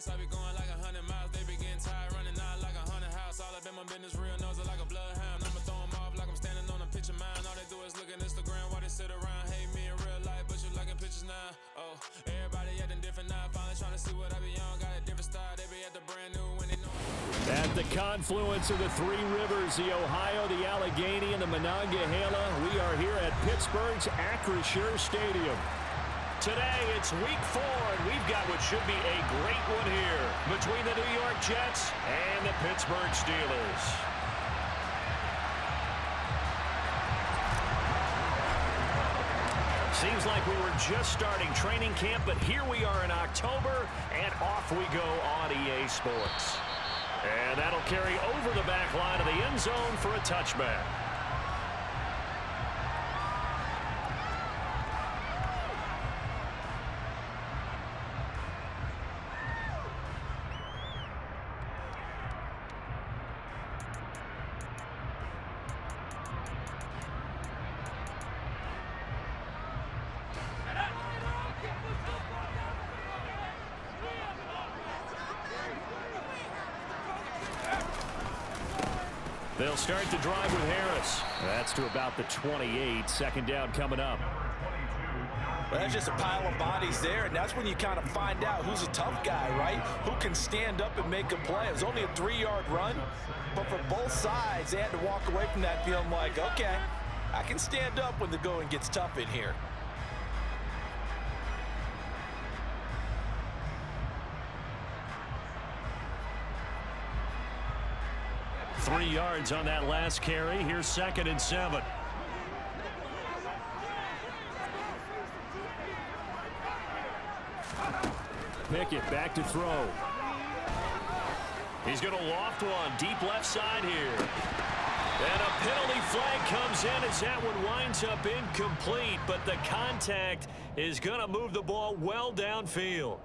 fast, I be going like 100 miles. They be getting tired, running out like a haunted house. All up in my business, real nose like a bloodhound. I'ma throw them off like I'm standing on a picture mine. All they do is look at Instagram while they sit around. Hate me in real life, but you liking pictures now. Oh, everybody acting different now. Finally trying to see what I be on. Got a different style, they be at the brand new when they know. At the confluence of the three rivers, the Ohio, the Allegheny, and the Monongahela, we are here at Pittsburgh's Acrisure Stadium. Today, it's week 4, and we've got what should be a great one here between the New York Jets and the Pittsburgh Steelers. Seems like we were just starting training camp, but here we are in October, and off we go on EA Sports. And that'll carry over the back line of the end zone for a touchback. They'll start the drive with Harris. That's to about the 28. Second down coming up. Well, that's just a pile of bodies there, and that's when you kind of find out who's a tough guy, right? Who can stand up and make a play. It was only a 3-yard run, but for both sides, they had to walk away from that feeling like, okay, I can stand up when the going gets tough in here. 3 yards on that last carry. Here's 2nd and 7. Pickett back to throw. He's going to loft one deep left side here. And a penalty flag comes in as that one winds up incomplete, but the contact is going to move the ball well downfield.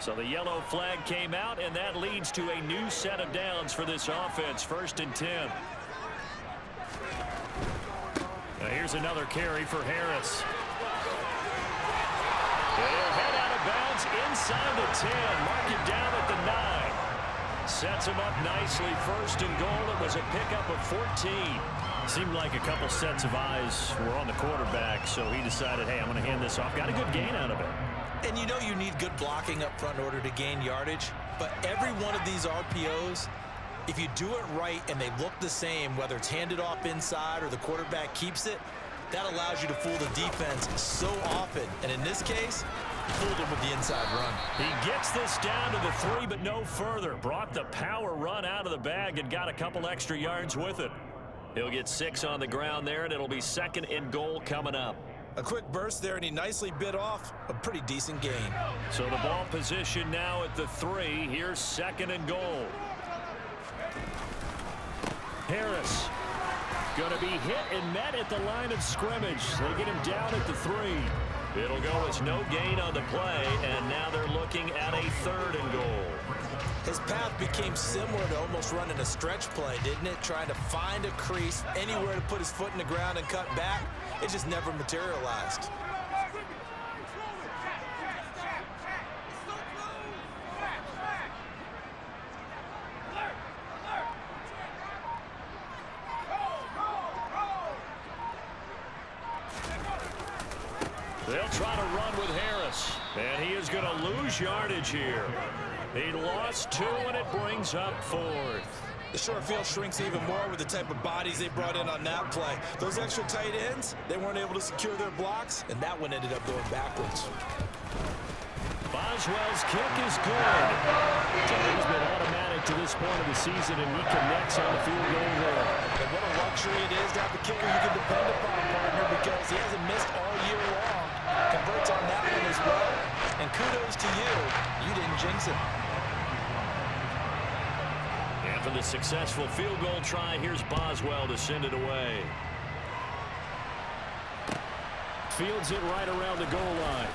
So the yellow flag came out, and that leads to a new set of downs for this offense. 1st and 10. Now here's another carry for Harris. They'll head out of bounds inside the 10. Mark it down at the 9. Sets him up nicely. 1st and goal. It was a pickup of 14. Seemed like a couple sets of eyes were on the quarterback, so he decided, hey, I'm going to hand this off. Got a good gain out of it. And you know you need good blocking up front in order to gain yardage, but every one of these RPOs, if you do it right and they look the same, whether it's handed off inside or the quarterback keeps it, that allows you to fool the defense so often. And in this case, fooled him with the inside run. He gets this down to the 3, but no further. Brought the power run out of the bag and got a couple extra yards with it. He'll get 6 on the ground there, and it'll be 2nd and goal coming up. A quick burst there, and he nicely bit off a pretty decent gain. So the ball position now at the 3. Here's 2nd and goal. Harris going to be hit and met at the line of scrimmage. They get him down at the 3. It'll go as no gain on the play, and now they're looking at a 3rd and goal. His path became similar to almost running a stretch play, didn't it? Trying to find a crease, anywhere to put his foot in the ground and cut back. It just never materialized. They'll try to run with Harris, and he is going to lose yardage here. He lost 2, and it brings up 4th. The short field shrinks even more with the type of bodies they brought in on that play. Those extra tight ends, they weren't able to secure their blocks, and that one ended up going backwards. Boswell's kick is good. He's been automatic to this point of the season, and he connects on the field goal there. And what a luxury it is to have a kicker you can depend upon, partner, because he hasn't missed all year long. Converts on that one as well. And kudos to you. You didn't jinx it. And for the successful field goal try, here's Boswell to send it away. fields it right around the goal line.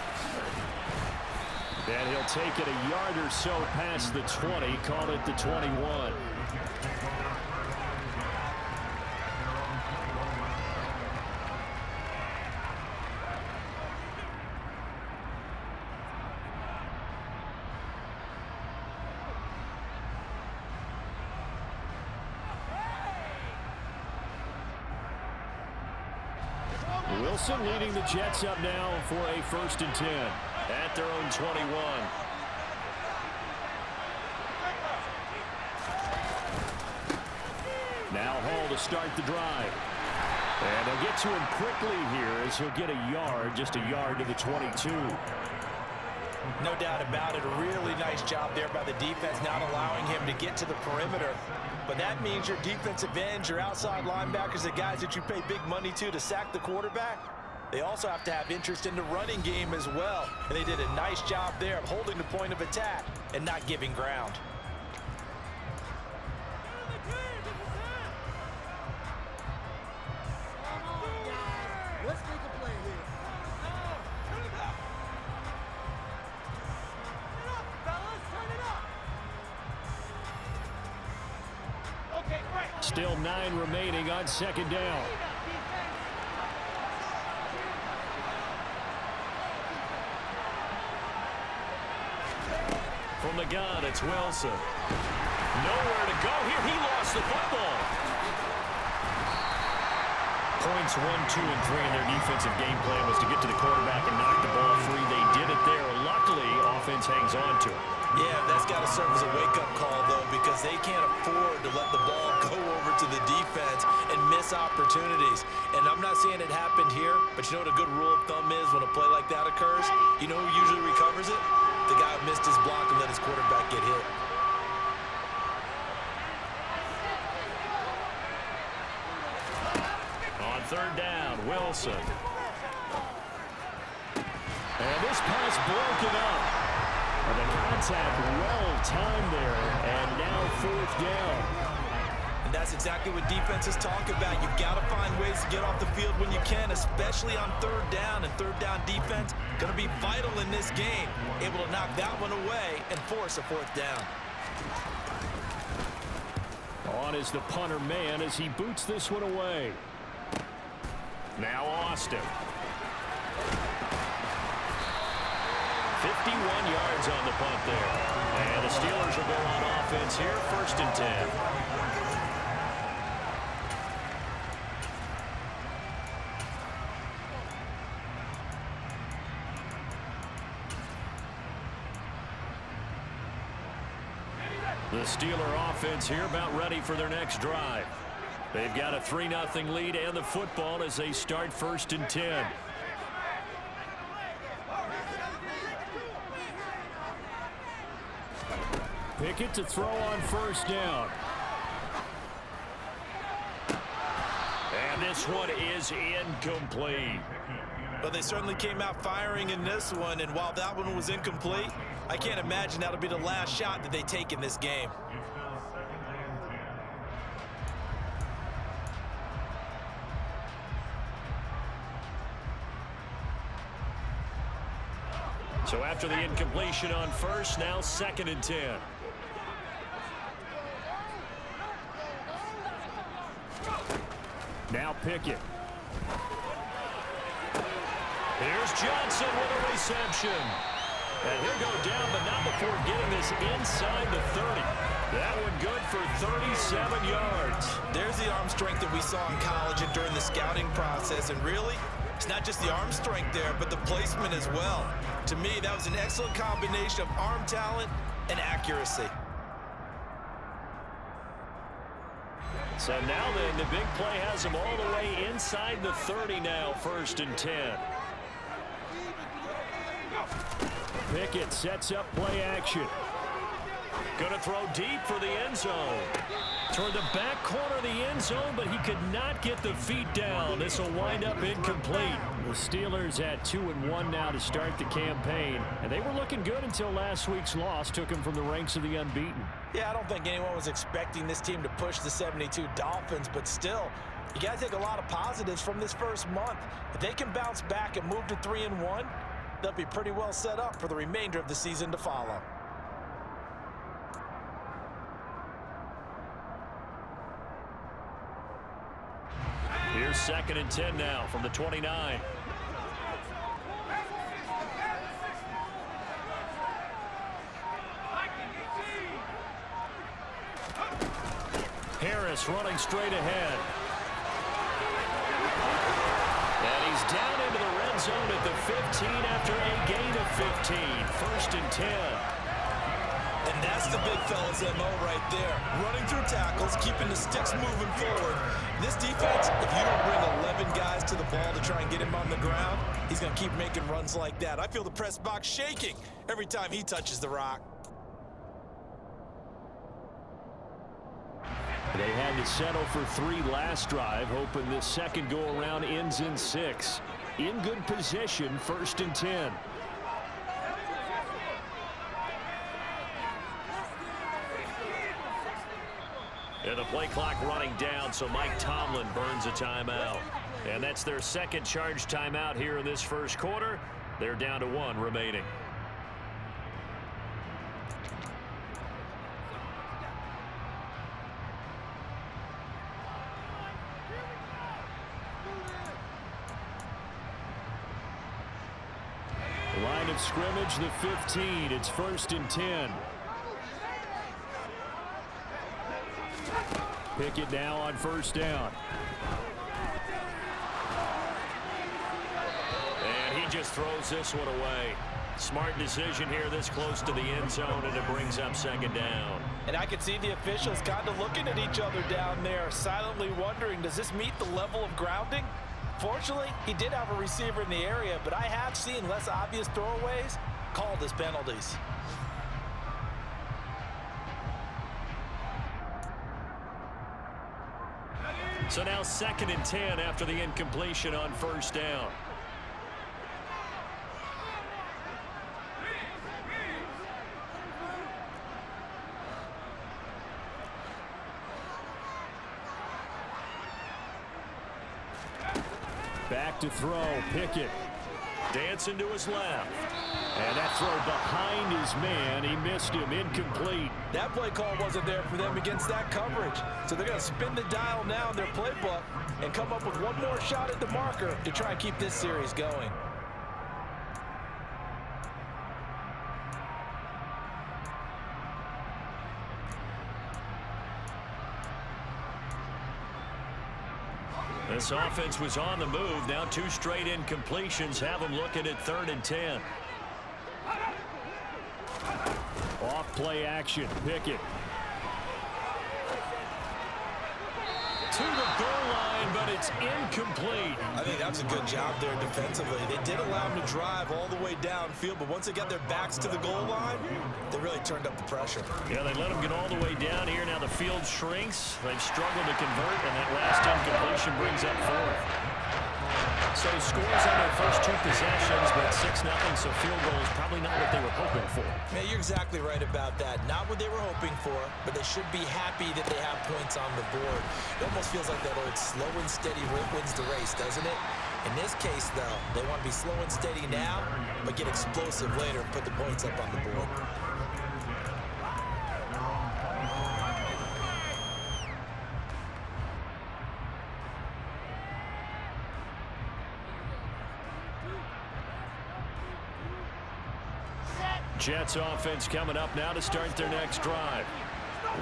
And he'll take it a yard or so past the 20, call it the 21. Wilson leading the Jets up now for a 1st and 10 at their own 21. Now Hall to start the drive. And they'll get to him quickly here as he'll get a yard, just a yard to the 22. No doubt about it. A really nice job there by the defense, not allowing him to get to the perimeter. But that means your defensive ends, your outside linebackers, the guys that you pay big money to sack the quarterback, they also have to have interest in the running game as well. And they did a nice job there of holding the point of attack and not giving ground. Let's make a play here. Still 9 remaining on 2nd down. From the gun, it's Wilson. Nowhere to go here. He lost the football. Points 1, 2, and 3 in their defensive game plan was to get to the quarterback and knock the ball free. They did it there. Luckily, offense hangs on to it. Yeah, that's got to serve as a wake-up call, though, because they can't afford to let the ball go over to the defense and miss opportunities. And I'm not saying it happened here, but you know what a good rule of thumb is when a play like that occurs? You know who usually recovers it? The guy who missed his block and let his quarterback get hit. On 3rd down, Wilson. And this pass broken up. And the contact well-timed there, and now 4th down. And that's exactly what defenses talk about. You've got to find ways to get off the field when you can, especially on 3rd down. And 3rd down defense going to be vital in this game. Able to knock that one away and force a 4th down. On is the punter man as he boots this one away. Now Austin. 51 yards on the punt there. And the Steelers will go on offense here, 1st and 10. The Steeler offense here about ready for their next drive. They've got a 3-0 lead and the football as they start 1st and 10. Pickett to throw on 1st down. And this one is incomplete. But they certainly came out firing in this one, and while that one was incomplete, I can't imagine that'll be the last shot that they take in this game. So after the incompletion on 1st, now 2nd and 10. Now Pickett. Here's Johnson with a reception. And he'll go down, but not before getting this inside the 30. That one good for 37 yards. There's the arm strength that we saw in college and during the scouting process. And really, it's not just the arm strength there, but the placement as well. To me, that was an excellent combination of arm talent and accuracy. So now then, the big play has him all the way inside the 30 now, 1st and 10. Pickett sets up play action. Going to throw deep for the end zone. Toward the back corner of the end zone, but he could not get the feet down. This will wind up incomplete. The Steelers at 2-1 now to start the campaign. And they were looking good until last week's loss took them from the ranks of the unbeaten. Yeah, I don't think anyone was expecting this team to push the 72 Dolphins, but still, You got to take a lot of positives from this first month. If they can bounce back and move to 3-1, they'll be pretty well set up for the remainder of the season to follow. Here's 2nd and 10 now from the 29. Harris running straight ahead. And he's down into the red zone at the 15 after a gain of 15. 1st and 10. And that's the big fella's MO right there. Running through tackles, keeping the sticks moving forward. This defense, if you don't bring 11 guys to the ball to try and get him on the ground, he's going to keep making runs like that. I feel the press box shaking every time he touches the rock. They had to settle for 3 last drive, hoping this second go-around ends in 6. In good position, 1st and 10. And the play clock running down, so Mike Tomlin burns a timeout. And that's their second charge timeout here in this first quarter. They're down to 1 remaining. Line of scrimmage, the 15. It's 1st and 10. Pickett now on 1st down. And he just throws this one away. Smart decision here this close to the end zone, and it brings up 2nd down. And I could see the officials kind of looking at each other down there, silently wondering, does this meet the level of grounding? Fortunately, he did have a receiver in the area, but I have seen less obvious throwaways called as penalties. So now 2nd and 10 after the incompletion on 1st down. Back to throw, Pickett. Dancing to his left. And that throw behind his man, he missed him, incomplete. That play call wasn't there for them against that coverage. So they're going to spin the dial now in their playbook and come up with one more shot at the marker to try and keep this series going. This offense was on the move. Now 2 straight incompletions have them looking at 3rd and 10. Off play action, Pickett. To the goal line, but it's incomplete. I think that's a good job there defensively. They did allow them to drive all the way downfield, but once they got their backs to the goal line, they really turned up the pressure. Yeah, they let them get all the way down here. Now the field shrinks. They've struggled to convert, and that last incompletion brings up 4th. So scores on their first 2 possessions, but 6-0, so field goal is probably not what they were hoping for. Yeah, you're exactly right about that. Not what they were hoping for, but they should be happy that they have points on the board. It almost feels like that old slow and steady wins the race, doesn't it? In this case, though, they want to be slow and steady now, but get explosive later and put the points up on the board. Jets offense coming up now to start their next drive.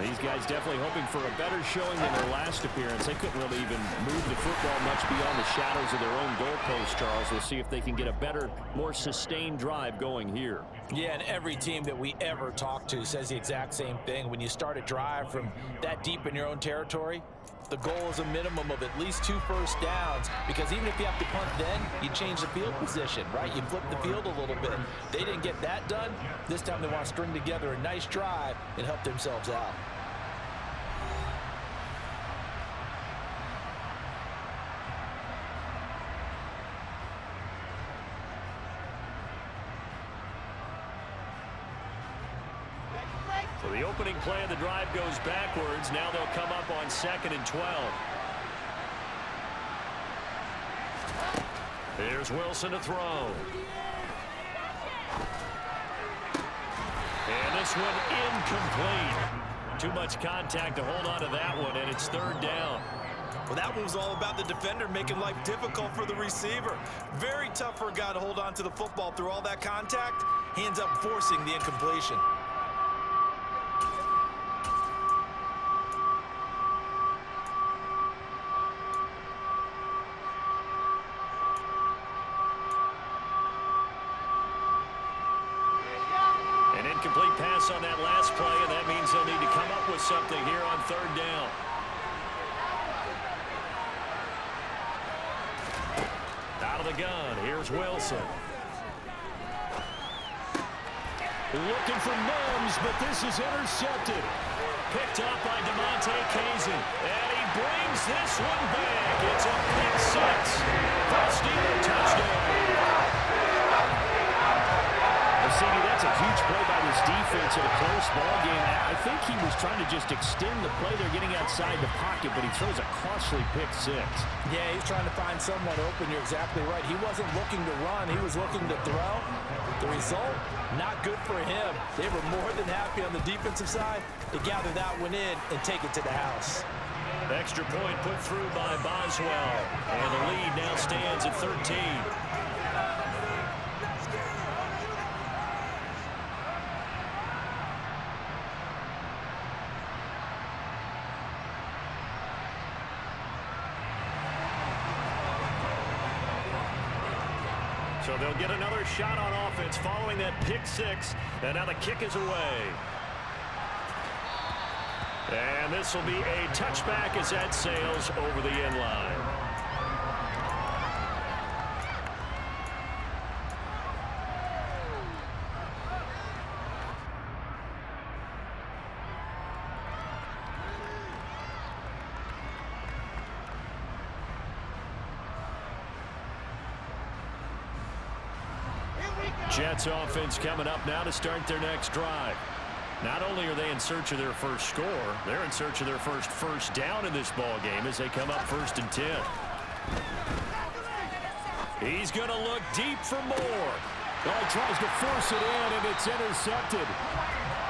These guys definitely hoping for a better showing than their last appearance. They couldn't really even move the football much beyond the shadows of their own goalpost, Charles. We'll see if they can get a better, more sustained drive going here. Yeah, and every team that we ever talk to says the exact same thing. When you start a drive from that deep in your own territory, the goal is a minimum of at least 2 first downs, because even if you have to punt then, you change the field position, right? You flip the field a little bit. They didn't get that done. This time they want to string together a nice drive and help themselves out. So the opening play of the drive goes backwards. Now they'll come up on 2nd and 12. Here's Wilson to throw. And this one incomplete. Too much contact to hold on to that one, and it's third down. Well, that one was all about the defender making life difficult for the receiver. Very tough for a guy to hold on to the football through all that contact. He ends up forcing the incompletion. An incomplete pass on that last play, and that means they'll need to come up with something here on third down. Out of the gun, here's Wilson. Looking for Mims, but this is intercepted. Picked up by DeMonte Kazin. And he brings this one back. It's a pick six. First Steeler touchdown. CD, that's a huge play by this defense in a close ball game. I think he was trying to just extend the play. They're getting outside the pocket, but he throws a costly pick six. Yeah, he's trying to find someone open. You're exactly right. He wasn't looking to run. He was looking to throw. The result, not good for him. They were more than happy on the defensive side to gather that one in and take it to the house. Extra point put through by Boswell. And the lead now stands at 13. So they'll get another shot on offense following that pick six. And now the kick is away. And this will be a touchback as that sails over the end line. Jets offense coming up now to start their next drive. Not only are they in search of their first score, they're in search of their first down in this ball game as they come up 1st and 10. He's going to look deep for more. Well, he tries to force it in, and it's intercepted.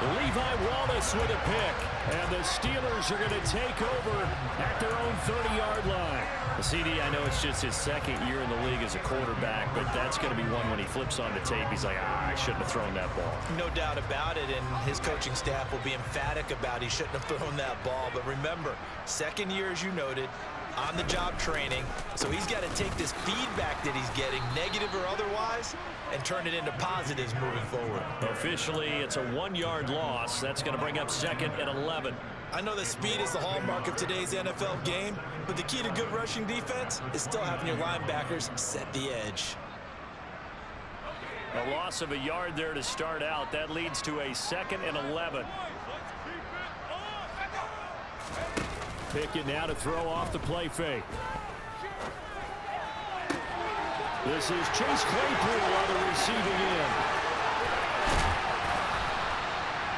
Levi Wallace with a pick, and the Steelers are going to take over at their own 30-yard line. CD, I know it's just his second year in the league as a quarterback, but that's going to be one when he flips on the tape. He's like, I shouldn't have thrown that ball. No doubt about it, and his coaching staff will be emphatic about he shouldn't have thrown that ball. But remember, second year, as you noted, on-the-job training, so he's got to take this feedback that he's getting, negative or otherwise, and turn it into positives moving forward. Officially, it's a 1-yard loss. That's going to bring up 2nd and 11. I know that speed is the hallmark of today's NFL game, but the key to good rushing defense is still having your linebackers set the edge. A loss of a yard there to start out. That leads to a 2nd and 11. Pickett now to throw off the play fake. This is Chase Claypool on the receiving end.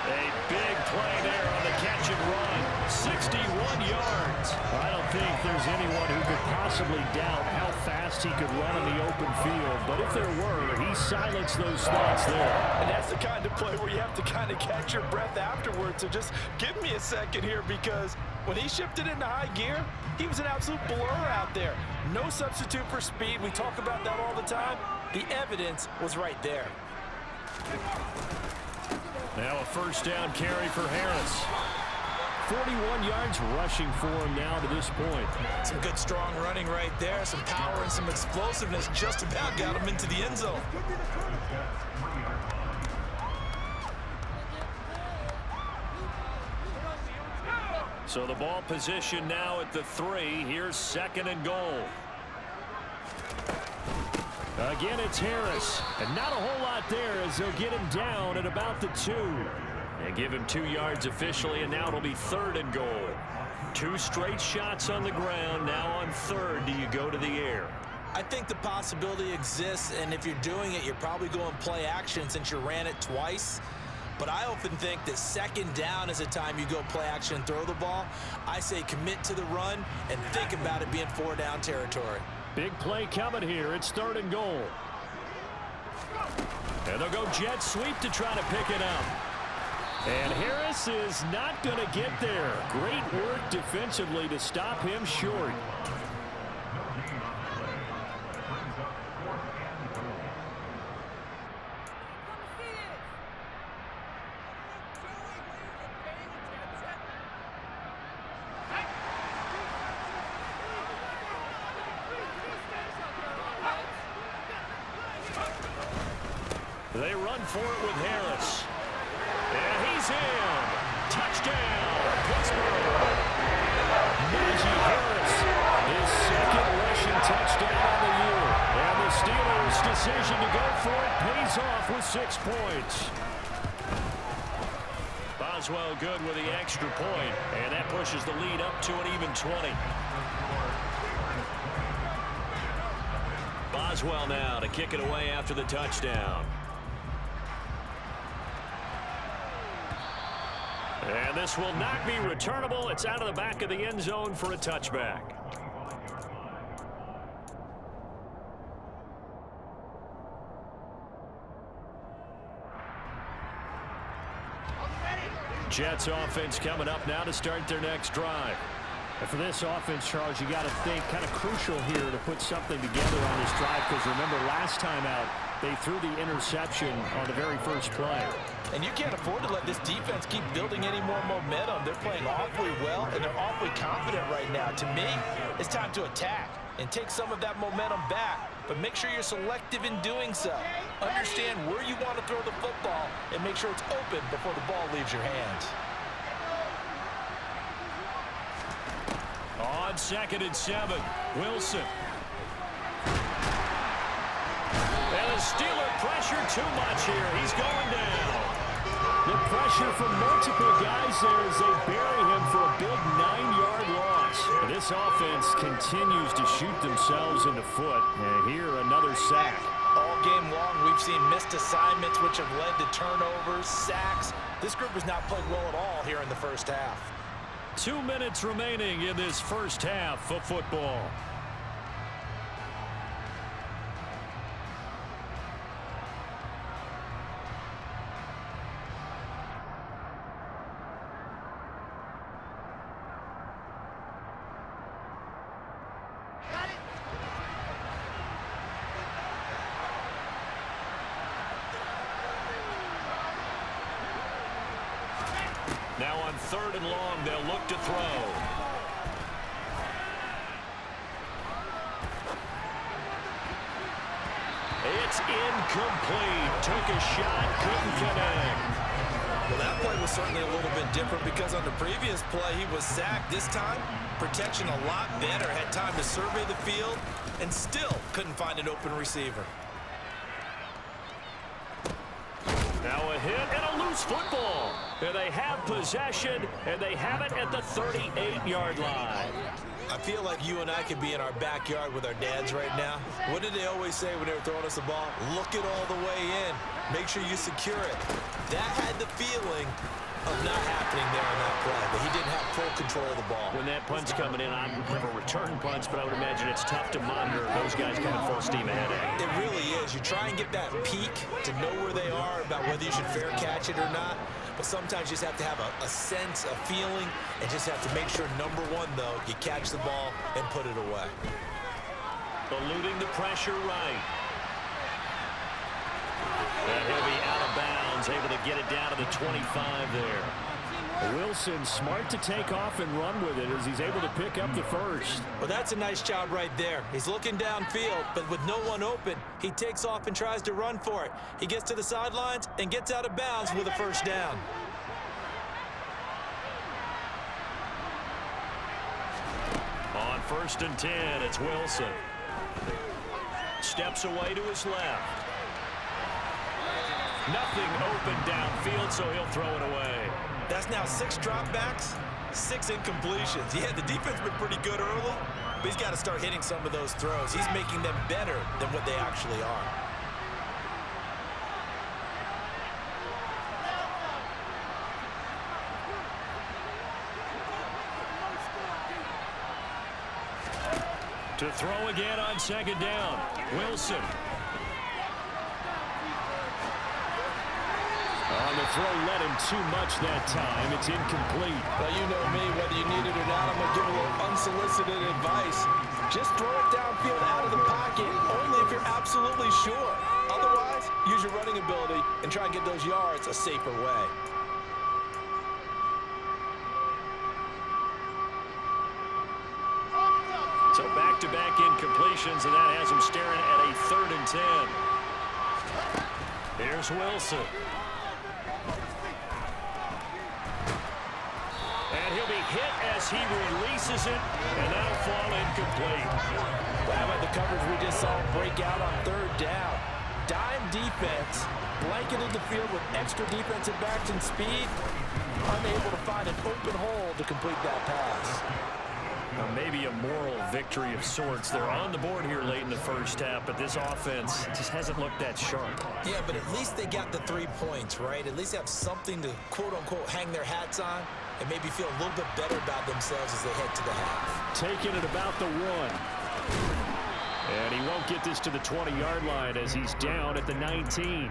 A big play there on the catch and run. 61 yards. I don't think there's anyone who could possibly doubt how fast he could run in the open field. But if there were, he silenced those thoughts there. And that's the kind of play where you have to kind of catch your breath afterwards. So just give me a second here, because when he shifted into high gear, he was an absolute blur out there. No substitute for speed. We talk about that all the time. The evidence was right there. Now a first down carry for Harris. 41 yards rushing for him now to this point. Some good strong running right there. Some power and some explosiveness just about got him into the end zone. So the ball position now at the 3. Here's 2nd and goal. Again, it's Harris. And not a whole lot there as they'll get him down at about the 2. And give him 2 yards officially, and now it'll be 3rd and goal. 2 straight shots on the ground. Now on 3rd, do you go to the air? I think the possibility exists, and if you're doing it, you're probably going play action since you ran it twice. But I often think that 2nd down is a time you go play action and throw the ball. I say commit to the run and think about it being 4 down territory. Big play coming here. It's 3rd and goal. And they'll go jet sweep to try to pick it up. And Harris is not going to get there. Great work defensively to stop him short. They run for it with Harris. And he's in. Touchdown, Pittsburgh. Najee Harris, his 2nd rushing touchdown of the year. And the Steelers' decision to go for it pays off with 6 points. Boswell good with the extra point, and that pushes the lead up to an even 20. Boswell now to kick it away after the touchdown. And this will not be returnable. It's out of the back of the end zone for a touchback. Jets offense coming up now to start their next drive. And for this offense, Charles, you got to think kind of crucial here to put something together on this drive, because remember last time out they threw the interception on the very first play. And you can't afford to let this defense keep building any more momentum. They're playing awfully well, and they're awfully confident right now. To me, it's time to attack and take some of that momentum back. But make sure you're selective in doing so. Understand where you want to throw the football and make sure it's open before the ball leaves your hands. On 2nd and 7, Wilson. And the Steeler pressure too much here. He's going down. The pressure from multiple guys there as they bury him for a big 9-yard loss. And this offense continues to shoot themselves in the foot. And here, another sack. All game long, we've seen missed assignments, which have led to turnovers, sacks. This group has not played well at all here in the first half. 2 minutes remaining in this first half of football. Now on 3rd and long, they'll look to throw. It's incomplete. Took a shot, couldn't connect. Well, that play was certainly a little bit different because on the previous play, he was sacked. This time, protection a lot better. Had time to survey the field and still couldn't find an open receiver. Now a hit and a loose football. And they have possession, and they have it at the 38-yard line. I feel like you and I could be in our backyard with our dads right now. What did they always say when they were throwing us the ball? Look it all the way in. Make sure you secure it. That had the feeling of not happening there on that play, but he didn't have full control of the ball. When that punt's coming in, I never return punts, but I would imagine it's tough to monitor those guys coming full steam ahead. It really is. You try and get that peek to know where they are about whether you should fair catch it or not. But sometimes you just have to have a sense, a feeling, and just have to make sure, number one, though, you catch the ball and put it away. Eluding the pressure right. And he'll be out of bounds, able to get it down to the 25 there. Wilson smart to take off and run with it as he's able to pick up the first. Well, that's a nice job right there. He's looking downfield, but with no one open, he takes off and tries to run for it. He gets to the sidelines and gets out of bounds with a first down. On 1st and 10, it's Wilson. Steps away to his left. Nothing open downfield, so he'll throw it away. That's now 6 dropbacks, 6 incompletions. Yeah, the defense been pretty good early, but he's got to start hitting some of those throws. He's making them better than what they actually are. To throw again on second down. Wilson. On the throw, led him too much that time. It's incomplete. Well, you know me, whether you need it or not, I'm going to give a little unsolicited advice. Just throw it downfield out of the pocket, only if you're absolutely sure. Otherwise, use your running ability and try and get those yards a safer way. So back-to-back incompletions, and that has him staring at a 3rd and 10. Here's Wilson. And he'll be hit as he releases it, and that'll fall incomplete. How about the coverage we just saw break out on 3rd down? Dime defense, blanketed the field with extra defensive backs and speed, unable to find an open hole to complete that pass. Now maybe a moral victory of sorts. They're on the board here late in the first half, but this offense just hasn't looked that sharp. Yeah, but at least they got the 3 points, right? At least they have something to, quote-unquote, hang their hats on and maybe feel a little bit better about themselves as they head to the half. Taking it about the 1. And he won't get this to the 20-yard line as he's down at the 19.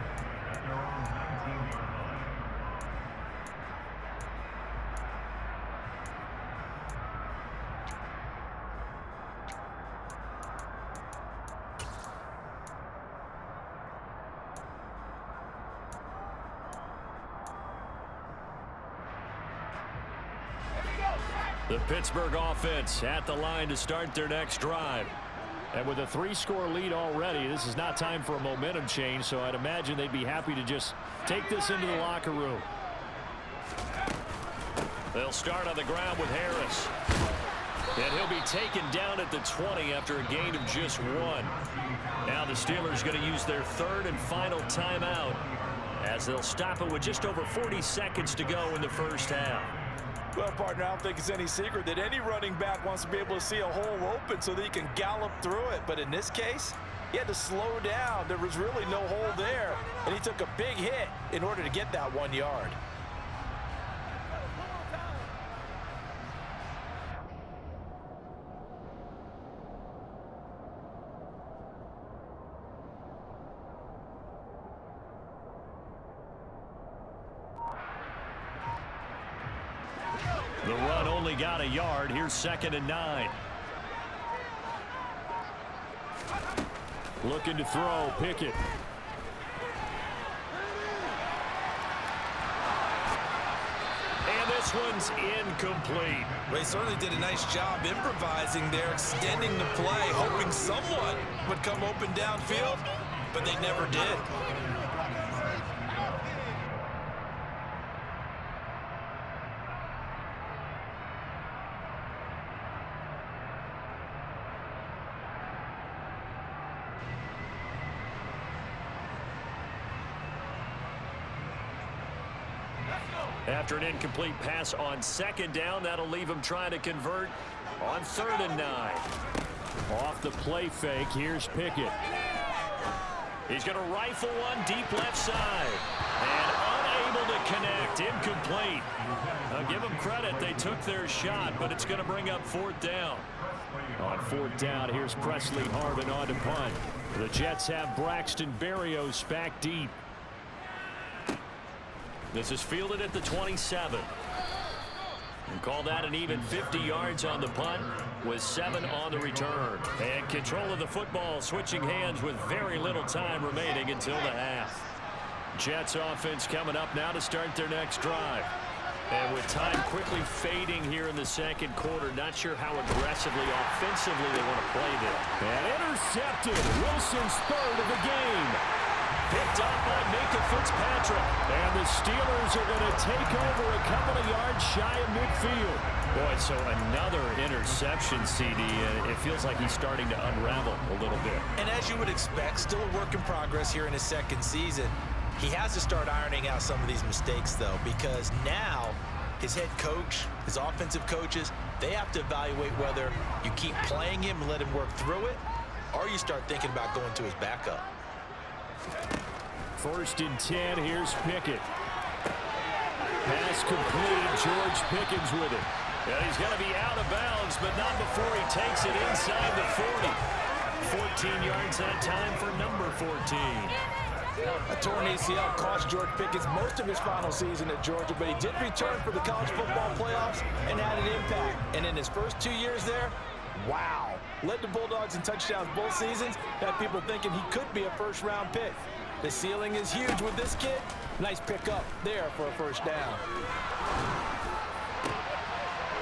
The Pittsburgh offense at the line to start their next drive. And with a 3-score lead already, this is not time for a momentum change, so I'd imagine they'd be happy to just take this into the locker room. They'll start on the ground with Harris. And he'll be taken down at the 20 after a gain of just 1. Now the Steelers going to use their 3rd and final timeout as they'll stop it with just over 40 seconds to go in the first half. Well, partner, I don't think it's any secret that any running back wants to be able to see a hole open so that he can gallop through it. But in this case, he had to slow down. There was really no hole there, and he took a big hit in order to get that 1 yard. The run only got a yard. Here's 2nd and 9. Looking to throw. Pickett. And this one's incomplete. Well, he certainly did a nice job improvising there, extending the play, hoping someone would come open downfield, but they never did. After an incomplete pass on 2nd down, that'll leave him trying to convert on 3rd and 9. Off the play fake, here's Pickett. He's going to rifle one deep left side. And unable to connect, incomplete. Now give them credit, they took their shot, but it's going to bring up 4th down. On 4th down, here's Presley Harvin on to punt. The Jets have Braxton Berrios back deep. This is fielded at the 27. And call that an even 50 yards on the punt with 7 on the return. And control of the football switching hands with very little time remaining until the half. Jets offense coming up now to start their next drive. And with time quickly fading here in the 2nd quarter, not sure how aggressively, offensively they want to play this. And intercepted. Wilson's 3rd of the game. Picked up by Minkah Fitzpatrick. And the Steelers are going to take over a couple of yards shy of midfield. Boy, so another interception, CD. And it feels like he's starting to unravel a little bit. And as you would expect, still a work in progress here in his 2nd season. He has to start ironing out some of these mistakes, though, because now his head coach, his offensive coaches, they have to evaluate whether you keep playing him and let him work through it, or you start thinking about going to his backup. 1st and 10, here's Pickett. Pass complete, George Pickens with it. Yeah, he's going to be out of bounds, but not before he takes it inside the 40. 14 yards that time for number 14. A torn ACL cost George Pickens most of his final season at Georgia, but he did return for the college football playoffs and had an impact. And in his first 2 years there, wow. Led the Bulldogs in touchdowns both seasons. Had people thinking he could be a first-round pick. The ceiling is huge with this kid. Nice pickup there for a first down.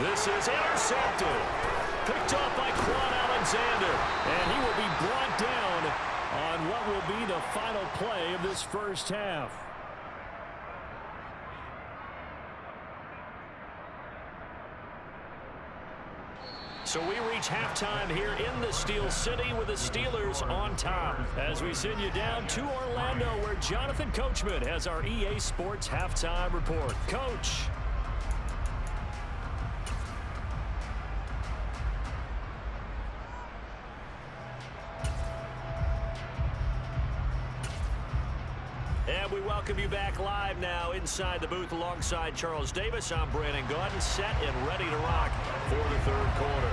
This is intercepted. Picked off by Quan Alexander. And he will be brought down on what will be the final play of this first half. So we reach halftime here in the Steel City with the Steelers on top. As we send you down to Orlando, where Jonathan Coachman has our EA Sports halftime report. Coach. And we welcome you back live now inside the booth alongside Charles Davis. I'm Brandon Gaudin, set and ready to rock for the third quarter.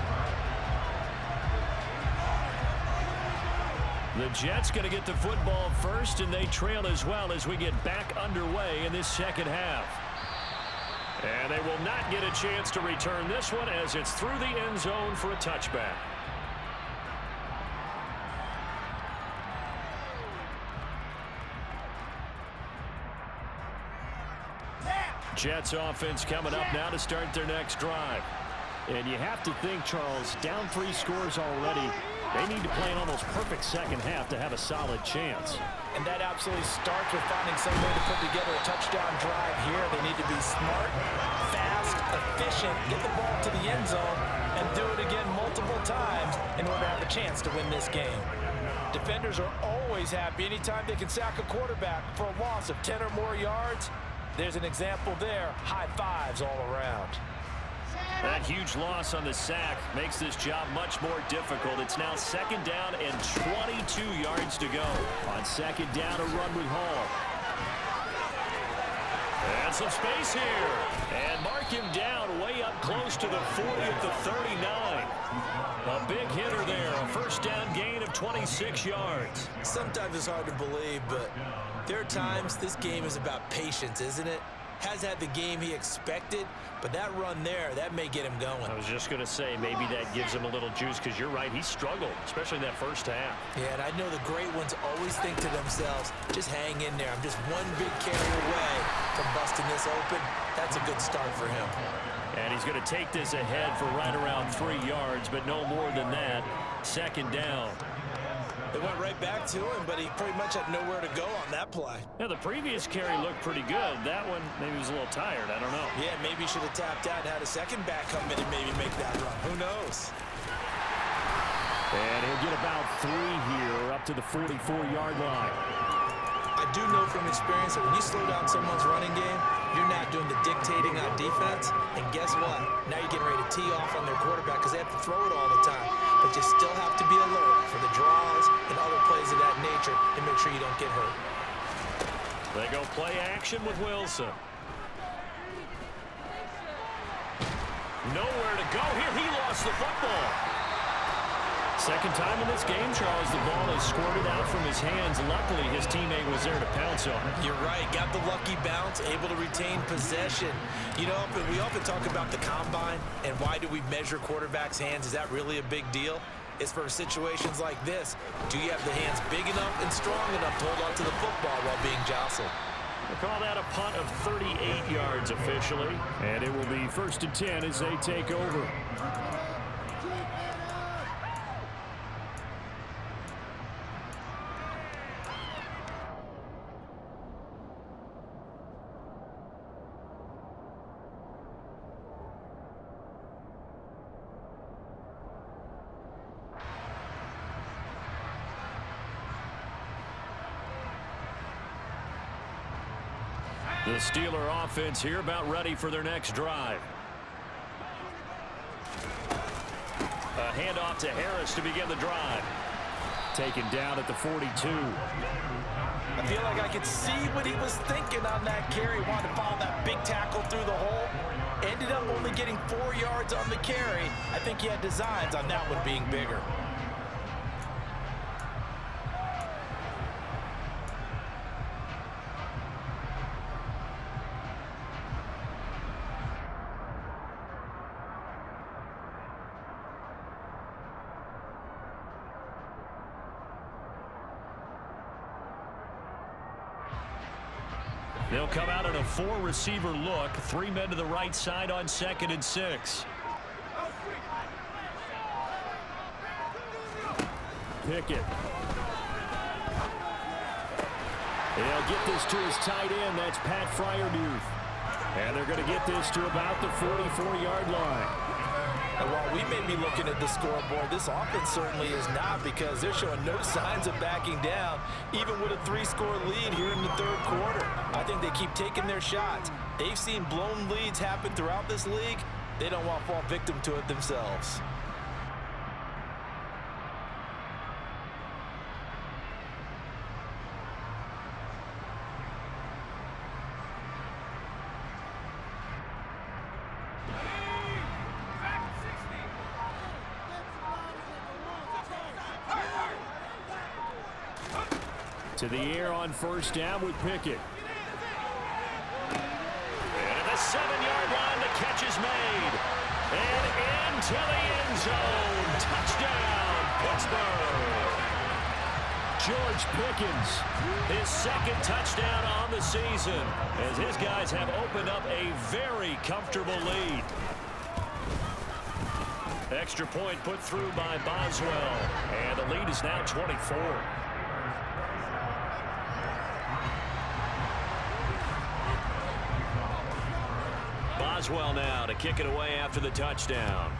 The Jets going to get the football first, and they trail as well as we get back underway in this second half. And they will not get a chance to return this one as it's through the end zone for a touchback. Jets offense coming up now to start their next drive. And you have to think, Charles, down 3 scores already. They need to play an almost perfect second half to have a solid chance. And that absolutely starts with finding some way to put together a touchdown drive here. They need to be smart, fast, efficient, get the ball to the end zone, and do it again multiple times in order to have a chance to win this game. Defenders are always happy anytime they can sack a quarterback for a loss of 10 or more yards. There's an example there. High fives all around. That huge loss on the sack makes this job much more difficult. It's now second down and 22 yards to go. On second down, a run with Hall. And some space here. And mark him down way up close to the 40 at the 39. A big hitter there. A first down gain of 26 yards. Sometimes it's hard to believe, but there are times this game is about patience, isn't it? Has had the game he expected, but that run there, that may get him going. I was just going to say, maybe that gives him a little juice, because you're right, he struggled, especially in that first half. Yeah, and I know the great ones always think to themselves, just hang in there. I'm just one big carry away from busting this open. That's a good start for him. And he's going to take this ahead for right around 3 yards, but no more than that. Second down. They went right back to him, but he pretty much had nowhere to go on that play. Yeah, the previous carry looked pretty good. That one, maybe he was a little tired. I don't know. Yeah, maybe he should have tapped out and had a second back come in and maybe make that run. Who knows? And he'll get about 3 here up to the 44-yard line. I do know from experience that when you slow down someone's running game, you're not doing the dictating on defense. And guess what? Now you're getting ready to tee off on their quarterback because they have to throw it all the time. But you still have to be alert for the draws and other plays of that nature to make sure you don't get hurt. They go play action with Wilson. Nowhere to go here. He lost the football. Second time in this game, Charles, the ball is squirted out from his hands. Luckily, his teammate was there to pounce on it. You're right. Got the lucky bounce, able to retain possession. You know, we often talk about the combine and why do we measure quarterbacks' hands? Is that really a big deal? It's for situations like this. Do you have the hands big enough and strong enough to hold on to the football while being jostled? We'll call that a punt of 38 yards officially. And it will be 1st and 10 as they take over. The Steeler offense here about ready for their next drive. A handoff to Harris to begin the drive. Taken down at the 42. I feel like I could see what he was thinking on that carry. Wanted to follow that big tackle through the hole. Ended up only getting 4 yards on the carry. I think he had designs on that one being bigger. They'll come out in a 4-receiver look. 3 men to the right side on 2nd and 6. Pickett. They'll get this to his tight end. That's Pat Freiermuth. And they're going to get this to about the 44-yard line. And while we may be looking at the scoreboard, this offense certainly is not, because they're showing no signs of backing down, even with a 3-score lead here in the 3rd quarter. I think they keep taking their shots. They've seen blown leads happen throughout this league. They don't want to fall victim to it themselves. To the air on 1st down with Pickett. And at the 7-yard line, the catch is made. And into the end zone. Touchdown, Pittsburgh. George Pickens, his 2nd touchdown on the season, as his guys have opened up a very comfortable lead. Extra point put through by Boswell. And the lead is now 24. Boswell now to kick it away after the touchdown.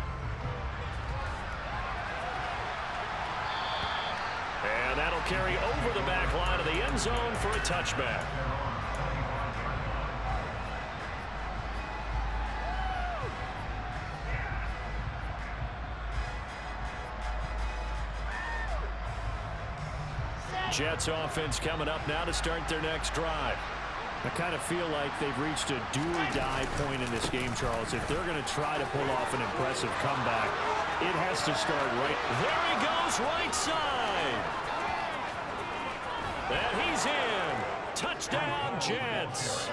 And that'll carry over the back line of the end zone for a touchback. Jets offense coming up now to start their next drive. I kind of feel like they've reached a do-or-die point in this game, Charles. If they're going to try to pull off an impressive comeback, it has to start right. There he goes, right side. And he's in. Touchdown, Jets.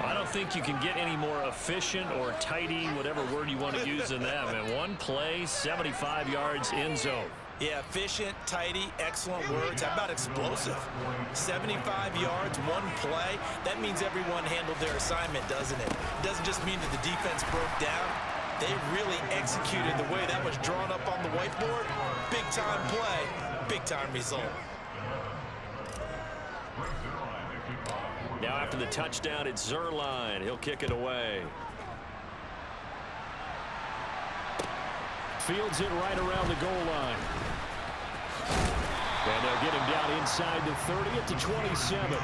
I don't think you can get any more efficient or tidy, whatever word you want to use in them. And one play, 75 yards in zone. Yeah, efficient, tidy, excellent words. How about explosive? 75 yards, one play. That means everyone handled their assignment, doesn't it? It doesn't just mean that the defense broke down. They really executed the way that was drawn up on the whiteboard. Big-time play, big-time result. Now after the touchdown, it's Zuerlein. He'll kick it away. Fields it right around the goal line. And they'll get him down inside the 30 at the 27.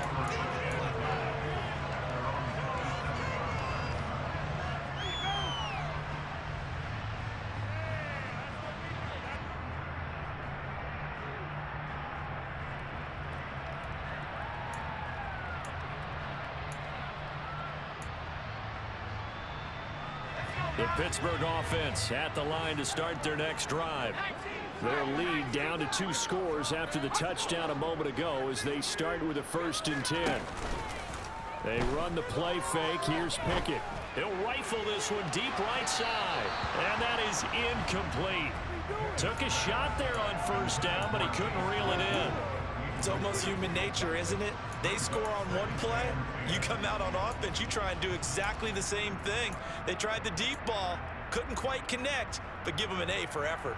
The Pittsburgh offense at the line to start their next drive. Their lead down to 2 scores after the touchdown a moment ago as they start with a 1st and 10. They run the play fake. Here's Pickett. He'll rifle this one deep right side. And that is incomplete. Took a shot there on 1st down, but he couldn't reel it in. It's almost human nature, isn't it? They score on one play. You come out on offense, you try and do exactly the same thing. They tried the deep ball, couldn't quite connect, but give them an A for effort.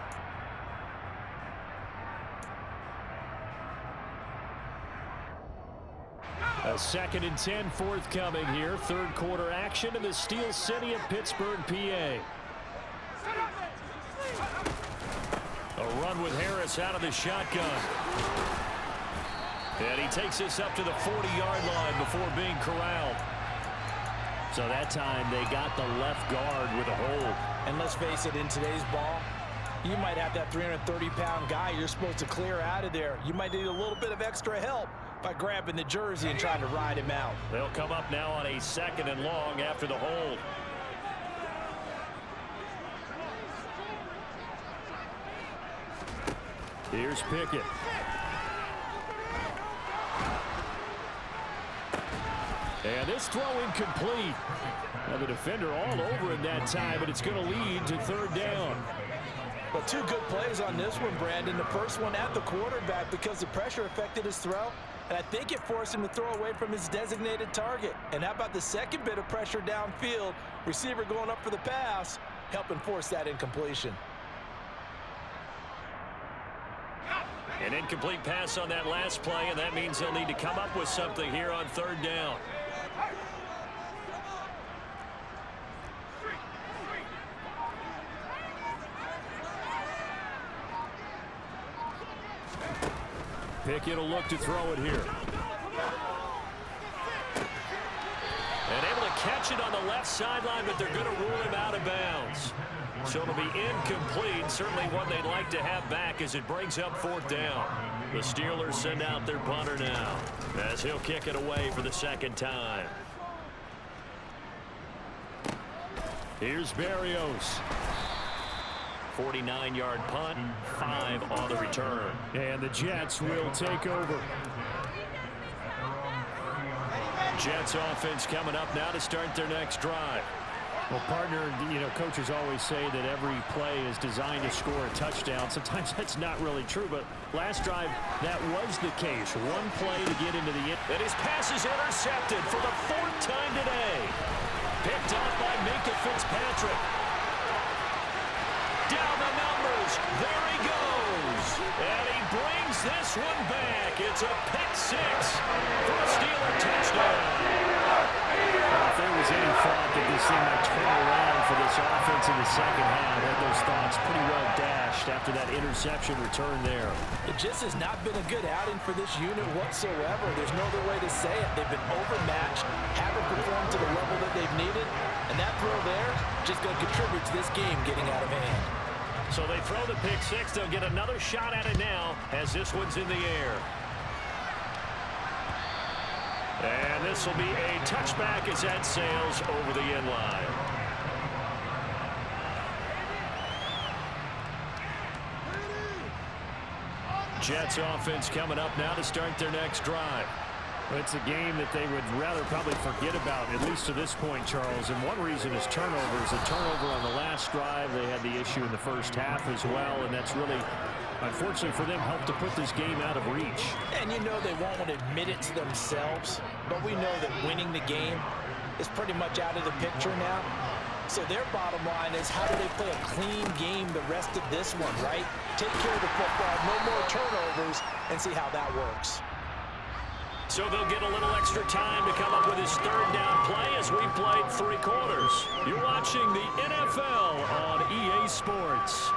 A 2nd and 10 forthcoming here. 3rd quarter action in the Steel City of Pittsburgh, PA. A run with Harris out of the shotgun. And he takes this up to the 40-yard line before being corralled. So that time they got the left guard with a hold. And let's face it, in today's ball, you might have that 330-pound guy you're supposed to clear out of there. You might need a little bit of extra help. by grabbing the jersey and trying to ride him out. They'll come up now on a 2nd and long after the hold. Here's Pickett. And this throw incomplete. Now the defender all over him that time, but it's going to lead to 3rd down. Well, 2 good plays on this one, Brandon. The first one at the quarterback because the pressure affected his throw, and I think it forced him to throw away from his designated target. And how about the second bit of pressure downfield? Receiver going up for the pass, helping force that incompletion. An incomplete pass on that last play, and that means they'll need to come up with something here on 3rd down. Pickett will look to throw it here. And able to catch it on the left sideline, but they're going to rule him out of bounds. So it'll be incomplete. Certainly one they'd like to have back as it brings up 4th down. The Steelers send out their punter now as he'll kick it away for the 2nd time. Here's Berrios. 49-yard punt, 5 on the return. And the Jets will take over. Jets offense coming up now to start their next drive. Well, partner, coaches always say that every play is designed to score a touchdown. Sometimes that's not really true, but last drive, that was the case. One play to get into the end. And his pass is intercepted for the 4th time today. Picked up by Minkah Fitzpatrick. Down the numbers. There he goes. And he brings this one back. It's a pick 6 for a Steeler touchdown. If there was any thought that this thing might turn around for this offense in the 2nd half, had those thoughts pretty well dashed after that interception return there. It just has not been a good outing for this unit whatsoever. There's no other way to say it. They've been overmatched, haven't performed to the level that they've needed, and that throw there just going to contribute to this game getting out of hand. So they throw the pick 6. They'll get another shot at it now as this one's in the air. And this will be a touchback as that sails over the end line. Jets offense coming up now to start their next drive. It's a game that they would rather probably forget about, at least to this point, Charles. And one reason is turnovers. A turnover on the last drive. They had the issue in the first half as well, and that's really, unfortunately for them, helped to put this game out of reach. And you know they won't want to admit it to themselves, but we know that winning the game is pretty much out of the picture now. So their bottom line is, how do they play a clean game the rest of this one, right? Take care of the football, no more turnovers, and see how that works. So they'll get a little extra time to come up with his 3rd down play as we played 3 quarters. You're watching the NFL on EA Sports.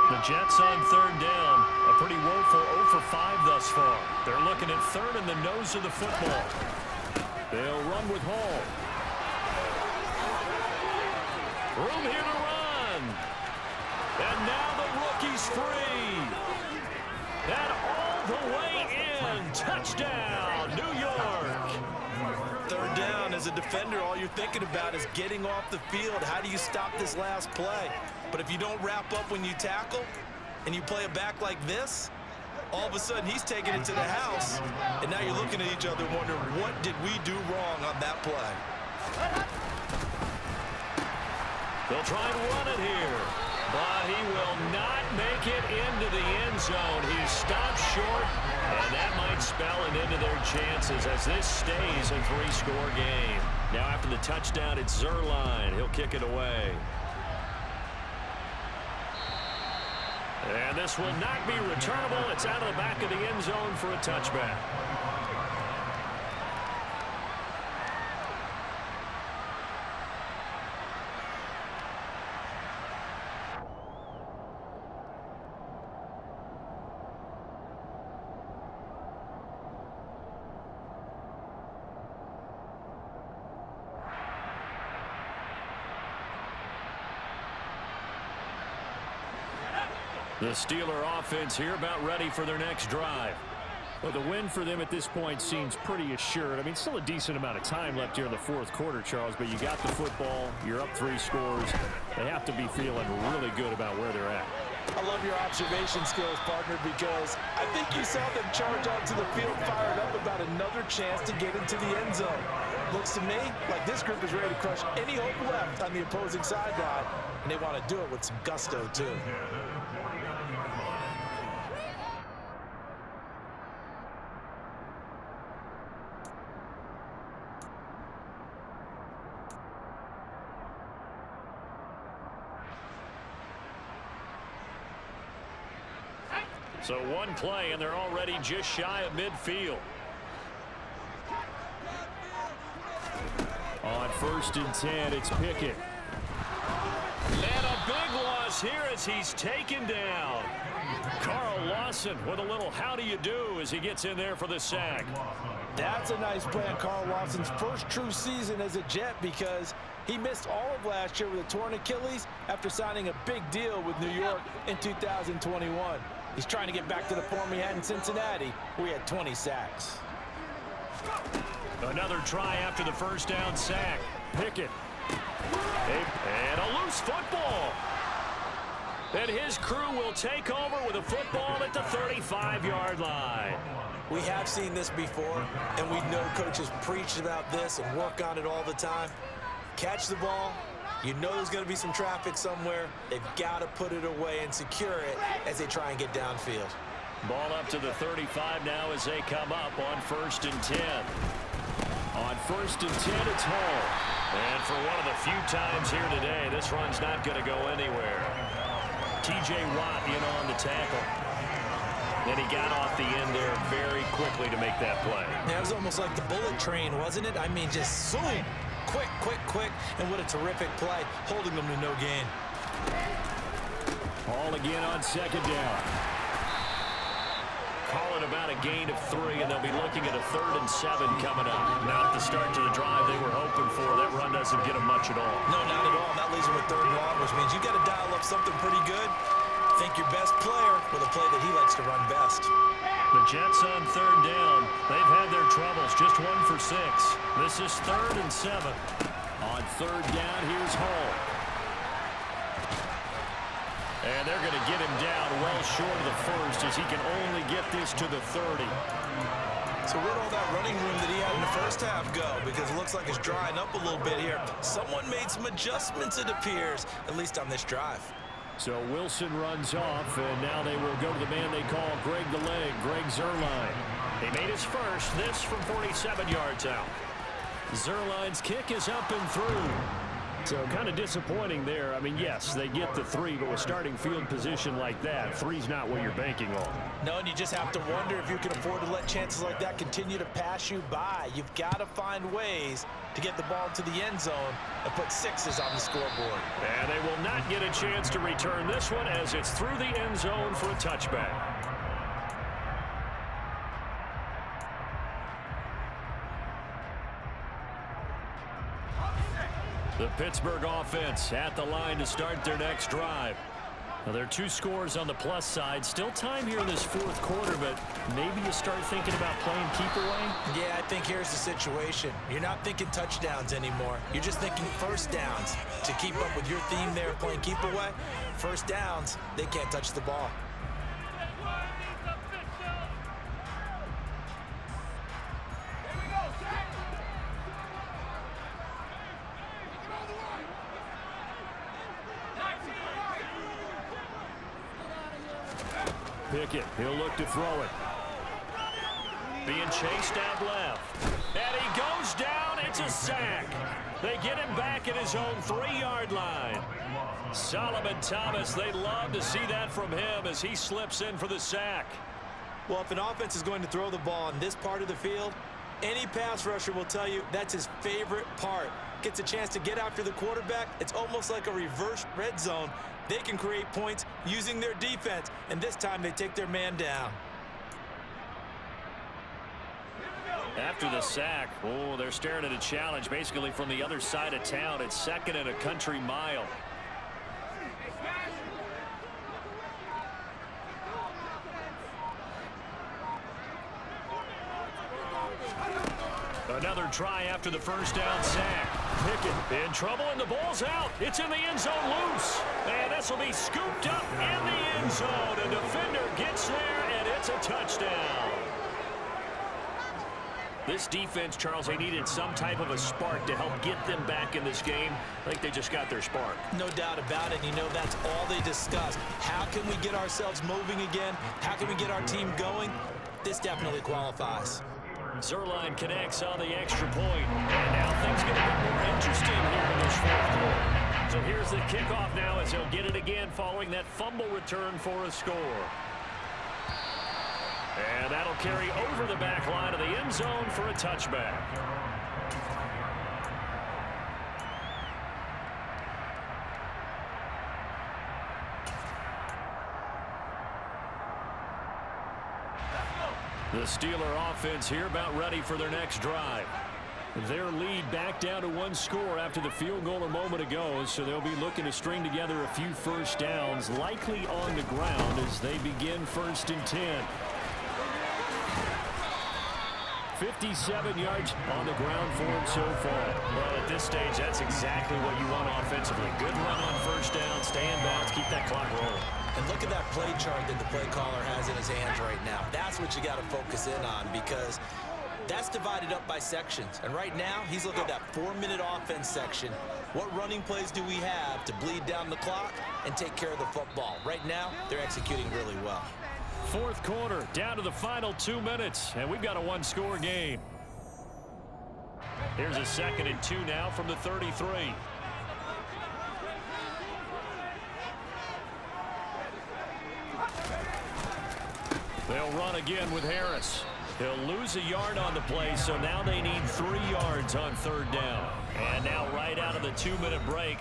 The Jets on 3rd down. A pretty woeful 0 for 5 thus far. They're looking at 3rd in the nose of the football. They'll run with Hall. Room here to run. And now the rookie's free. And all the way in. Touchdown, New York. 3rd down. As a defender, all you're thinking about is getting off the field. How do you stop this last play? But if you don't wrap up when you tackle and you play it back like this, all of a sudden he's taking it to the house, and now you're looking at each other wondering, what did we do wrong on that play? They'll try and run it here, but he will not make it into the end zone. He stopped short, and that might spell an end to their chances as this stays a 3-score game. Now after the touchdown, it's Zuerlein. He'll kick it away. And this will not be returnable. It's out of the back of the end zone for a touchback. The Steeler offense here about ready for their next drive. Well, the win for them at this point seems pretty assured. I mean, still a decent amount of time left here in the fourth quarter, Charles, but you got the football. You're up 3 scores. They have to be feeling really good about where they're at. I love your observation skills, partner, because I think you saw them charge onto the field fired up about another chance to get into the end zone. Looks to me like this group is ready to crush any hope left on the opposing sideline, and they want to do it with some gusto, too. So one play, and they're already just shy of midfield. On 1st and 10, it's Pickett. And a big loss here as he's taken down. Carl Lawson with a little how do you do as he gets in there for the sack. That's a nice play on Carl Lawson's first true season as a Jet, because he missed all of last year with a torn Achilles after signing a big deal with New York in 2021. He's trying to get back to the form he had in Cincinnati, where he had 20 sacks. Another try after the first down sack. Pickett. And a loose football. And his crew will take over with a football at the 35-yard line. We have seen this before, and we know coaches preach about this and work on it all the time. Catch the ball. You know there's going to be some traffic somewhere. They've got to put it away and secure it as they try and get downfield. Ball up to the 35 now as they come up on 1st and 10. On 1st and 10, it's Hall. And for one of the few times here today, this run's not going to go anywhere. T.J. Watt in on the tackle. Then he got off the end there very quickly to make that play. Yeah, it was almost like the bullet train, wasn't it? I mean, just zoom. Quick, quick, quick. And what a terrific play, holding them to no gain. Hall again on 2nd down. Call it about a gain of 3, and they'll be looking at a 3rd and 7 coming up. Not the start to the drive they were hoping for. That run doesn't get them much at all. No, not at all. That leaves them with 3rd and long, which means you got to dial up something pretty good. Think your best player with a play that he likes to run best. The Jets on 3rd down. They've had their troubles. Just 1 for 6. This is 3rd and 7. On 3rd down, here's Hall. And they're going to get him down well short of the 1st as he can only get this to the 30. So where'd all that running room that he had in the first half go? Because it looks like it's drying up a little bit here. Someone made some adjustments, it appears, at least on this drive. So Wilson runs off, and now they will go to the man they call Greg the Leg, Greg Zuerlein. He made his first, this from 47 yards out. Zuerlein's kick is up and through. So kind of disappointing there. I mean, yes, they get the 3, but with starting field position like that, 3's not what you're banking on. No, and you just have to wonder if you can afford to let chances like that continue to pass you by. You've got to find ways to get the ball to the end zone and put 6s on the scoreboard. And they will not get a chance to return this one as it's through the end zone for a touchback. The Pittsburgh offense at the line to start their next drive. Now, there are 2 scores on the plus side. Still time here in this 4th quarter, but maybe you start thinking about playing keep away? Yeah, I think here's the situation. You're not thinking touchdowns anymore. You're just thinking first downs. To keep up with your theme there, playing keep away, first downs, they can't touch the ball. Pickett, he'll look to throw it. Being chased out left. And he goes down. It's a sack. They get him back at his own 3-yard line. Solomon Thomas, they'd love to see that from him as he slips in for the sack. Well, if an offense is going to throw the ball in this part of the field, any pass rusher will tell you that's his favorite part. Gets a chance to get after the quarterback. It's almost like a reverse red zone. They can create points using their defense, and this time they take their man down. After the sack, oh, they're staring at a challenge basically from the other side of town. It's 2nd and a country mile. Another try after the first down sack. Pickett in trouble, and the ball's out. It's in the end zone loose. And this will be scooped up in the end zone. A defender gets there, and it's a touchdown. This defense, Charles, they needed some type of a spark to help get them back in this game. I think they just got their spark. No doubt about it. You know, that's all they discussed. How can we get ourselves moving again? How can we get our team going? This definitely qualifies. Zuerlein connects on the extra point. And now things get a bit more interesting here in this fourth quarter. So here's the kickoff now as they'll get it again following that fumble return for a score. And that'll carry over the back line of the end zone for a touchback. The Steeler offense here about ready for their next drive. Their lead back down to one score after the field goal a moment ago, so they'll be looking to string together a few first downs, likely on the ground as they begin 1st and 10. 57 yards on the ground for him so far. Well, at this stage, that's exactly what you want offensively. Good run on first down, stay in bounds, keep that clock rolling. And look at that play chart that the play caller has in his hands right now. That's what you got to focus in on because that's divided up by sections. And right now, he's looking at that 4-minute offense section. What running plays do we have to bleed down the clock and take care of the football? Right now, they're executing really well. Fourth quarter, down to the final 2 minutes, and we've got a one-score game. Here's a 2nd and 2 now from the 33. They'll run again with Harris. He'll lose a yard on the play, so now they need 3 yards on 3rd down. And now right out of the 2-minute break,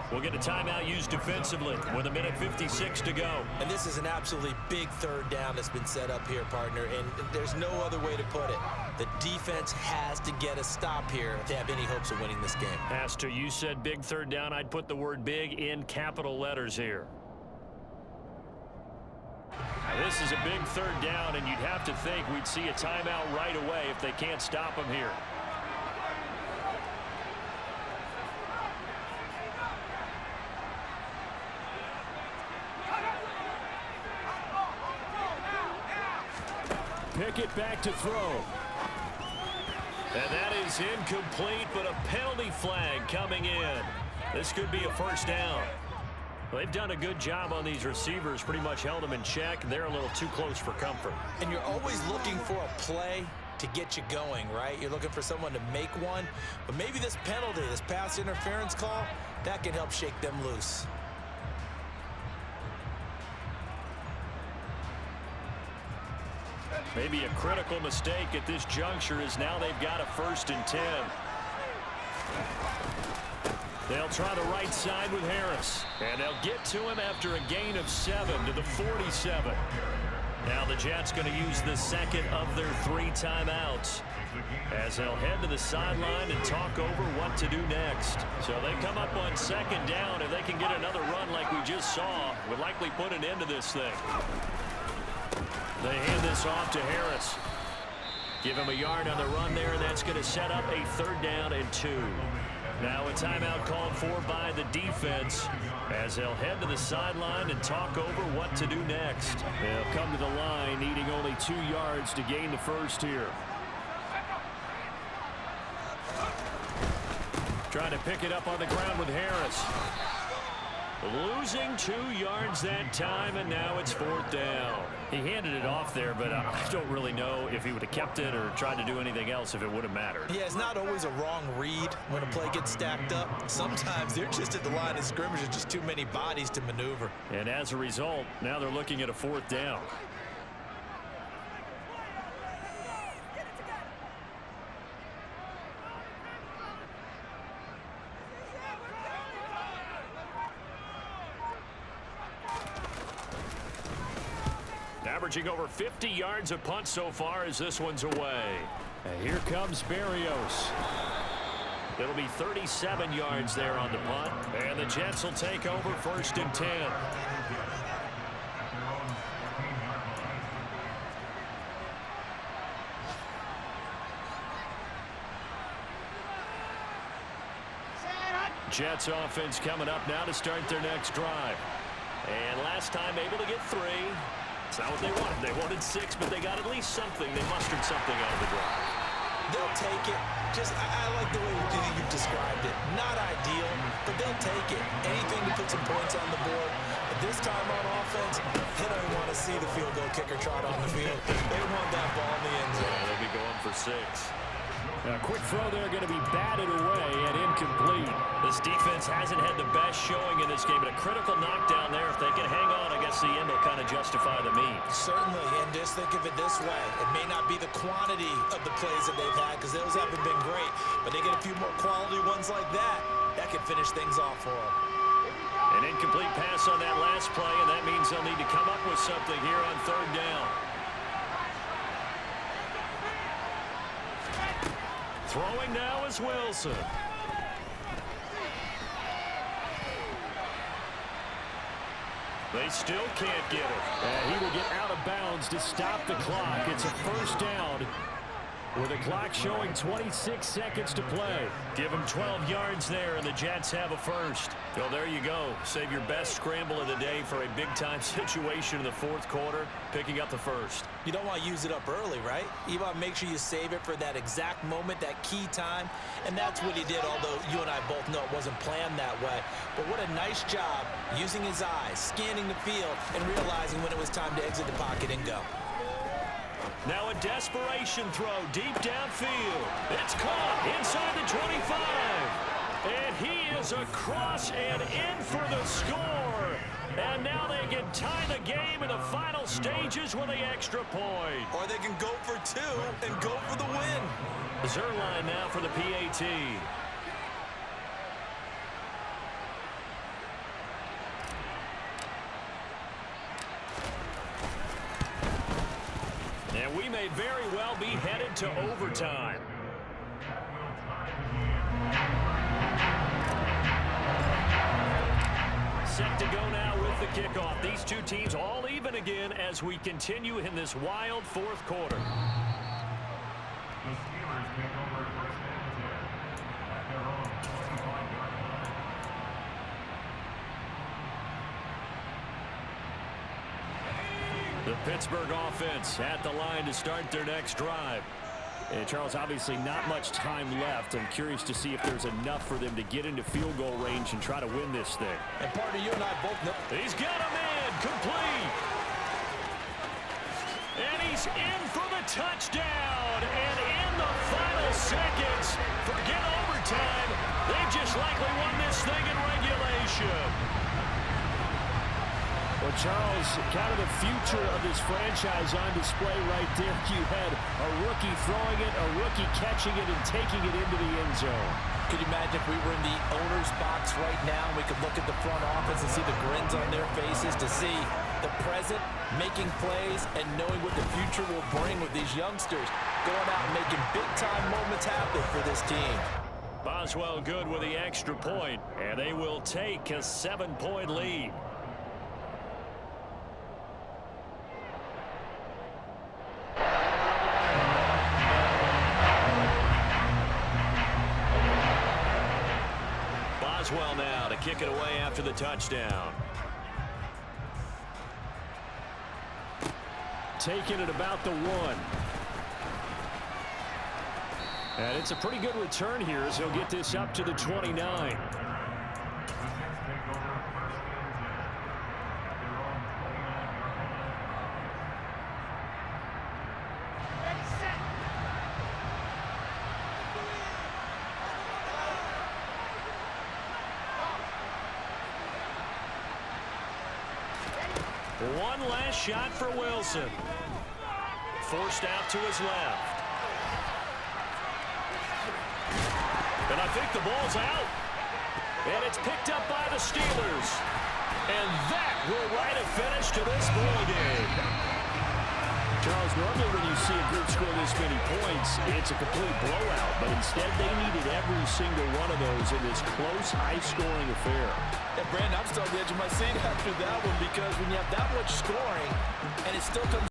we'll get a timeout used defensively with 1:56 to go. And this is an absolutely big 3rd down that's been set up here, partner, and there's no other way to put it. The defense has to get a stop here if they have any hopes of winning this game. As to you said big 3rd down, I'd put the word big in capital letters here. This is a big 3rd down, and you'd have to think we'd see a timeout right away if they can't stop them here. Pickett back to throw. And that is incomplete, but a penalty flag coming in. This could be a first down. Well, they've done a good job on these receivers, pretty much held them in check. They're a little too close for comfort. And you're always looking for a play to get you going, right? You're looking for someone to make one. But maybe this penalty, this pass interference call, that can help shake them loose. Maybe a critical mistake at this juncture is now they've got a 1st and 10. They'll try the right side with Harris. And they'll get to him after a gain of 7 to the 47. Now the Jets going to use the 2nd of their 3 timeouts as they'll head to the sideline and talk over what to do next. So they come up on 2nd down. If they can get another run like we just saw, would likely put an end to this thing. They hand this off to Harris. Give him a yard on the run there, and that's going to set up a 3rd down and 2. Now a timeout called for by the defense as they'll head to the sideline and talk over what to do next. They'll come to the line needing only 2 yards to gain the first here. Trying to pick it up on the ground with Harris. Losing 2 yards that time, and now it's 4th down. He handed it off there, but I don't really know if he would have kept it or tried to do anything else if it would have mattered. Yeah, it's not always a wrong read when a play gets stacked up. Sometimes they're just at the line of scrimmage. There's just too many bodies to maneuver. And as a result, now they're looking at a 4th down. Averaging over 50 yards a punt so far as this one's away. And here comes Berrios. It'll be 37 yards there on the punt. And the Jets will take over 1st and 10. Jets offense coming up now to start their next drive. And last time able to get 3. It's not what they wanted. They wanted 6, but they got at least something. They mustered something out of the drive. They'll take it. I like the way you've described it. Not ideal, but they'll take it. Anything to put some points on the board. But this time on offense, they don't want to see the field goal kicker trot on the field. They want that ball in the end zone. Yeah, they'll be going for 6. A quick throw there, going to be batted away and incomplete. This defense hasn't had the best showing in this game, but a critical knockdown there. If they can hang on, I guess the end will kind of justify the means. Certainly, and just think of it this way. It may not be the quantity of the plays that they've had, because those haven't been great, but they get a few more quality ones like that. That could finish things off for them. An incomplete pass on that last play, and that means they'll need to come up with something here on 3rd down. Throwing now is Wilson. They still can't get it. And he will get out of bounds to stop the clock. It's a 1st down with the clock showing 26 seconds to play. Give them 12 yards there, and the Jets have a 1st. Well, there you go. Save your best scramble of the day for a big-time situation in the 4th quarter, picking up the 1st. You don't want to use it up early, right? You want to make sure you save it for that exact moment, that key time, and that's what he did, although you and I both know it wasn't planned that way. But what a nice job using his eyes, scanning the field, and realizing when it was time to exit the pocket and go. Now a desperation throw deep downfield. It's caught inside the 25. And he is across and in for the score. And now they can tie the game in the final stages with the extra point. Or they can go for 2 and go for the win. Zuerlein now for the PAT. And we may very well be headed to overtime. Set to go now with the kickoff. These two teams all even again as we continue in this wild 4th quarter. The Pittsburgh offense at the line to start their next drive. And Charles, obviously not much time left. I'm curious to see if there's enough for them to get into field goal range and try to win this thing. And partner, you and I both know. He's got him in, complete. And he's in for the touchdown. And in the final seconds, forget overtime. They just likely won this thing in regulation. Well, Charles, kind of the future of this franchise on display right there. You had a rookie throwing it, a rookie catching it, and taking it into the end zone. Could you imagine if we were in the owner's box right now, we could look at the front office and see the grins on their faces, to see the present making plays and knowing what the future will bring with these youngsters going out and making big-time moments happen for this team. Boswell good with the extra point, and they will take a 7-point lead. Boswell now to kick it away after the touchdown. Taking it about the 1. And it's a pretty good return here as he'll get this up to the 29. One last shot for Wilson. Forced out to his left. And I think the ball's out. And it's picked up by the Steelers. And that will write a finish to this ball game. Charles, normally when you see a group score this many points, it's a complete blowout. But instead, they needed every single one of those in this close, high-scoring affair. And Brandon, I'm still on the edge of my seat after that one, because when you have that much scoring and it still comes